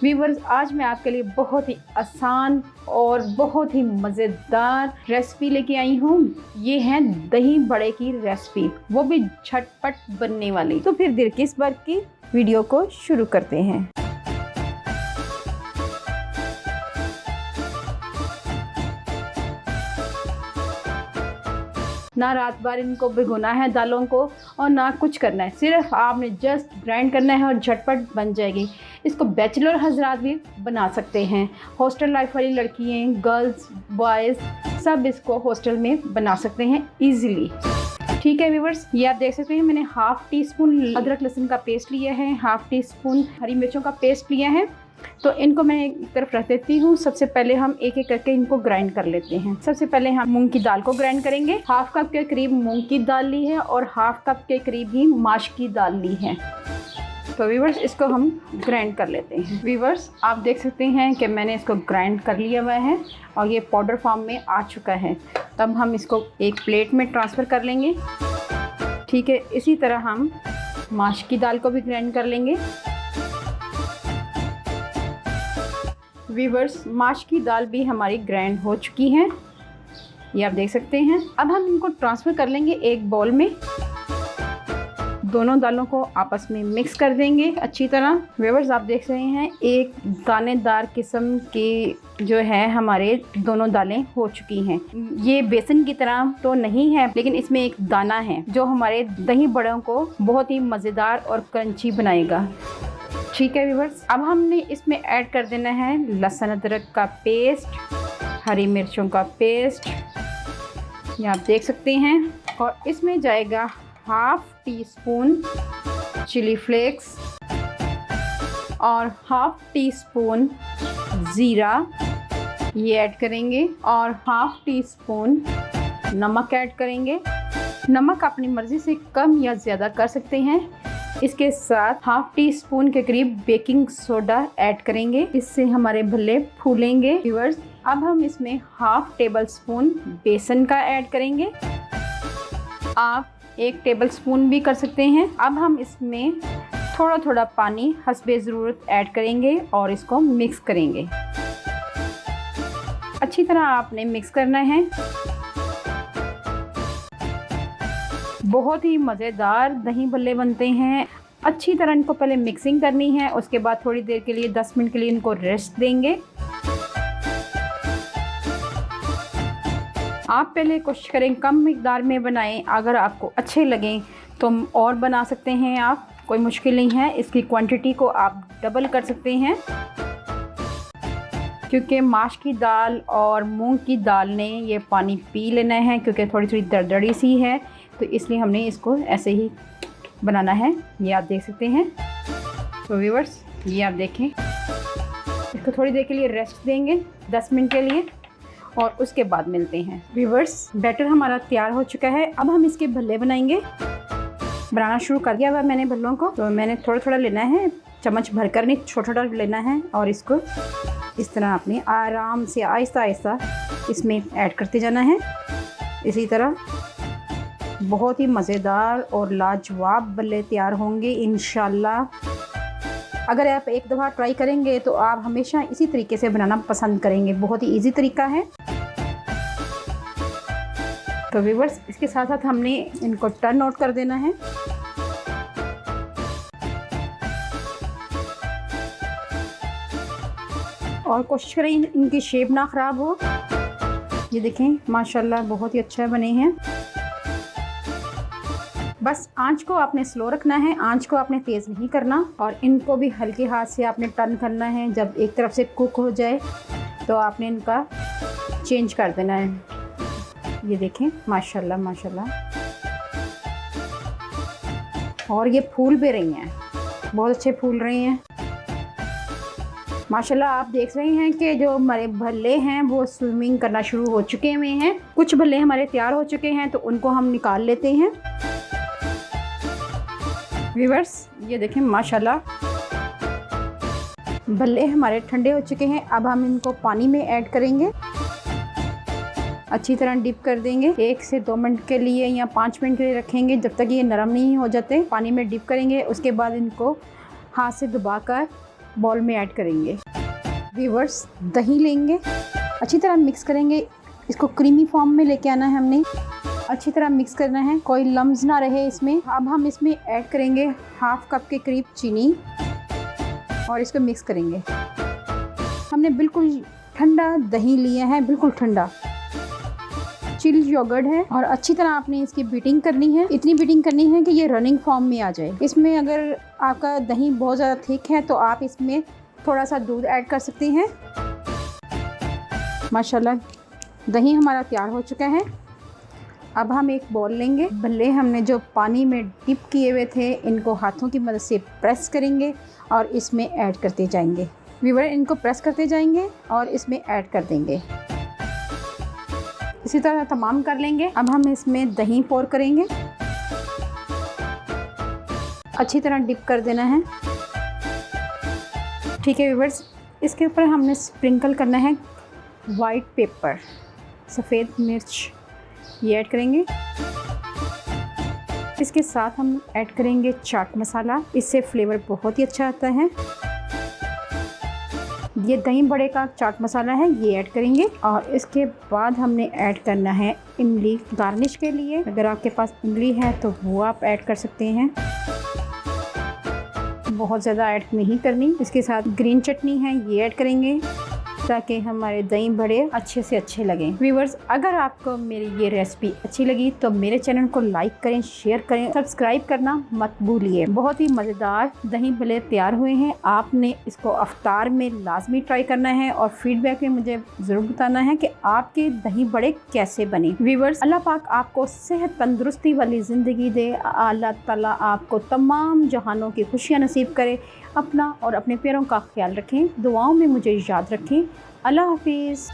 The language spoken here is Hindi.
व्यूअर्स, आज मैं आपके लिए बहुत ही आसान और बहुत ही मज़ेदार रेसिपी लेके आई हूँ। ये है दही बड़े की रेसिपी, वो भी झटपट बनने वाली। तो फिर देर किस बात की, वीडियो को शुरू करते हैं। ना रात भर इनको भिगोना है दालों को और ना कुछ करना है, सिर्फ आपने जस्ट ग्राइंड करना है और झटपट बन जाएगी। इसको बैचलर हजरात भी बना सकते हैं, हॉस्टल लाइफ वाली लड़कियाँ, गर्ल्स, बॉयज़ सब इसको हॉस्टल में बना सकते हैं इजीली। ठीक है व्यूअर्स, ये आप देख सकते हैं मैंने हाफ़ टी स्पून अदरक लहसुन का पेस्ट लिया है, हाफ़ टी स्पून हरी मिर्चों का पेस्ट लिया है। तो इनको मैं एक तरफ रख देती हूँ। सबसे पहले हम एक एक करके इनको ग्राइंड कर लेते हैं। सबसे पहले हम मूंग की दाल को ग्राइंड करेंगे। हाफ कप के करीब मूंग की दाल ली है और हाफ कप के करीब ही माश की दाल ली है। तो व्यूअर्स, इसको हम ग्राइंड कर लेते हैं। व्यूअर्स, आप देख सकते हैं कि मैंने इसको ग्राइंड कर लिया हुआ है और ये पाउडर फॉर्म में आ चुका है। तब हम इसको एक प्लेट में ट्रांसफ़र कर लेंगे। ठीक है, इसी तरह हम माश की दाल को भी ग्राइंड कर लेंगे। व्यूअर्स, माश की दाल भी हमारी ग्राइंड हो चुकी है, ये आप देख सकते हैं। अब हम इनको ट्रांसफ़र कर लेंगे एक बाउल में। दोनों दालों को आपस में मिक्स कर देंगे अच्छी तरह। व्यूअर्स, आप देख रहे हैं एक दानेदार किस्म की जो है हमारे दोनों दालें हो चुकी हैं। ये बेसन की तरह तो नहीं है, लेकिन इसमें एक दाना है जो हमारे दही बड़ों को बहुत ही मज़ेदार और क्रंची बनाएगा। ठीक है व्यूअर्स, अब हमने इसमें ऐड कर देना है लहसुन अदरक का पेस्ट, हरी मिर्चों का पेस्ट, ये आप देख सकते हैं। और इसमें जाएगा half teaspoon chili flakes और हाफ टी स्पून ज़ीरा, ये ऐड करेंगे। और हाफ टी स्पून नमक ऐड करेंगे। नमक अपनी मर्ज़ी से कम या ज़्यादा कर सकते हैं। इसके साथ हाफ टी स्पून के करीब बेकिंग सोडा ऐड करेंगे, इससे हमारे भल्ले फूलेंगे। व्यूअर्स, अब हम इसमें हाफ टेबल स्पून बेसन का ऐड करेंगे। आप 1 टेबल स्पून भी कर सकते हैं। अब हम इसमें थोड़ा थोड़ा पानी हस्बे ज़रूरत ऐड करेंगे और इसको मिक्स करेंगे। अच्छी तरह आपने मिक्स करना है। बहुत ही मज़ेदार दही भल्ले बनते हैं। अच्छी तरह इनको पहले मिक्सिंग करनी है, उसके बाद थोड़ी देर के लिए 10 मिनट के लिए इनको रेस्ट देंगे। आप पहले कोशिश करें कम मिकदार में बनाएं। अगर आपको अच्छे लगें तो और बना सकते हैं आप, कोई मुश्किल नहीं है। इसकी क्वांटिटी को आप डबल कर सकते हैं, क्योंकि माश की दाल और मूंग की दाल ने ये पानी पी लेना है, क्योंकि थोड़ी थोड़ी दरदरी सी है, तो इसलिए हमने इसको ऐसे ही बनाना है। ये आप देख सकते हैं। तो व्यूअर्स, ये आप देखें, इसको थोड़ी देर के लिए रेस्ट देंगे 10 मिनट के लिए और उसके बाद मिलते हैं। व्यूअर्स, बैटर हमारा तैयार हो चुका है। अब हम इसके भल्ले बनाएंगे। बनाना शुरू कर दिया हुआ मैंने भल्लों को। तो मैंने थोड़ा थोड़ा लेना है, चम्मच भर कर नहीं, छोटा छोटा लेना है और इसको इस तरह आपने आराम से आहिस्ता आहिस्ता इसमें ऐड करते जाना है। इसी तरह बहुत ही मज़ेदार और लाजवाब भल्ले तैयार होंगे इंशाल्लाह। अगर आप एक दफ़ा ट्राई करेंगे तो आप हमेशा इसी तरीके से बनाना पसंद करेंगे। बहुत ही इजी तरीका है। तो व्यूअर्स, इसके साथ साथ हमने इनको टर्न आउट कर देना है। और कोशिश करें इनकी शेप ना ख़राब हो। ये देखें, माशाल्लाह बहुत ही अच्छा बने हैं। बस आंच को आपने स्लो रखना है, आंच को आपने तेज़ नहीं करना। और इनको भी हल्के हाथ से आपने टर्न करना है। जब एक तरफ से कुक हो जाए तो आपने इनका चेंज कर देना है। ये देखें, माशाल्लाह माशाल्लाह। और ये फूल भी रही हैं, बहुत अच्छे फूल रही हैं माशाल्लाह। आप देख रहे हैं कि जो हमारे भल्ले हैं वो स्विमिंग करना शुरू हो चुके हुए हैं। कुछ भल्ले हमारे तैयार हो चुके हैं, तो उनको हम निकाल लेते हैं। व्यूअर्स, ये देखें माशाल्लाह, भल्ले हमारे ठंडे हो चुके हैं। अब हम इनको पानी में ऐड करेंगे, अच्छी तरह डिप कर देंगे। 1 से 2 मिनट के लिए या 5 मिनट के लिए रखेंगे, जब तक ये नरम नहीं हो जाते। पानी में डिप करेंगे, उसके बाद इनको हाथ से दबाकर बॉल में ऐड करेंगे। व्यूअर्स, दही लेंगे, अच्छी तरह मिक्स करेंगे। इसको क्रीमी फॉर्म में लेके आना है हमने। अच्छी तरह मिक्स करना है, कोई लम्स ना रहे इसमें। अब हम इसमें ऐड करेंगे हाफ कप के करीब चीनी और इसको मिक्स करेंगे। हमने बिल्कुल ठंडा दही लिया है, बिल्कुल ठंडा चिल्ड योगर्ट है, और अच्छी तरह आपने इसकी बीटिंग करनी है। इतनी बीटिंग करनी है कि ये रनिंग फॉर्म में आ जाए। इसमें अगर आपका दही बहुत ज़्यादा थिक है तो आप इसमें थोड़ा सा दूध ऐड कर सकते हैं। माशाल्लाह, दही हमारा तैयार हो चुका है। अब हम एक बॉल लेंगे। भल्ले हमने जो पानी में डिप किए हुए थे, इनको हाथों की मदद से प्रेस करेंगे और इसमें ऐड करते जाएंगे। व्यूअर, इनको प्रेस करते जाएंगे और इसमें ऐड कर देंगे। इसी तरह तमाम कर लेंगे। अब हम इसमें दही पोर करेंगे, अच्छी तरह डिप कर देना है। ठीक है व्यूअर्स, इसके ऊपर हमने स्प्रिंकल करना है वाइट पेपर, सफ़ेद मिर्च, ये ऐड करेंगे। इसके साथ हम ऐड करेंगे चाट मसाला, इससे फ्लेवर बहुत ही अच्छा आता है। ये दही बड़े का चाट मसाला है, ये ऐड करेंगे। और इसके बाद हमने ऐड करना है इमली गार्निश के लिए। अगर आपके पास इमली है तो वो आप ऐड कर सकते हैं, बहुत ज़्यादा ऐड नहीं करनी। इसके साथ ग्रीन चटनी है, ये ऐड करेंगे ताकि हमारे दही बड़े अच्छे से अच्छे लगें। व्यूअर्स, अगर आपको मेरी ये रेसिपी अच्छी लगी तो मेरे चैनल को लाइक करें, शेयर करें, सब्सक्राइब करना मत भूलिए। बहुत ही मज़ेदार दही बड़े तैयार हुए हैं। आपने इसको अफ्तार में लाजमी ट्राई करना है और फीडबैक में मुझे ज़रूर बताना है कि आपके दही बड़े कैसे बने। व्यूअर्स, अल्लाह पाक आपको सेहत तंदुरुस्ती वाली ज़िंदगी दे। अल्लाह ताला आपको तमाम जहानों की खुशियाँ नसीब करे। अपना और अपने प्यारों का ख्याल रखें, दुआओं में मुझे याद रखें। अल्लाह हाफिज़।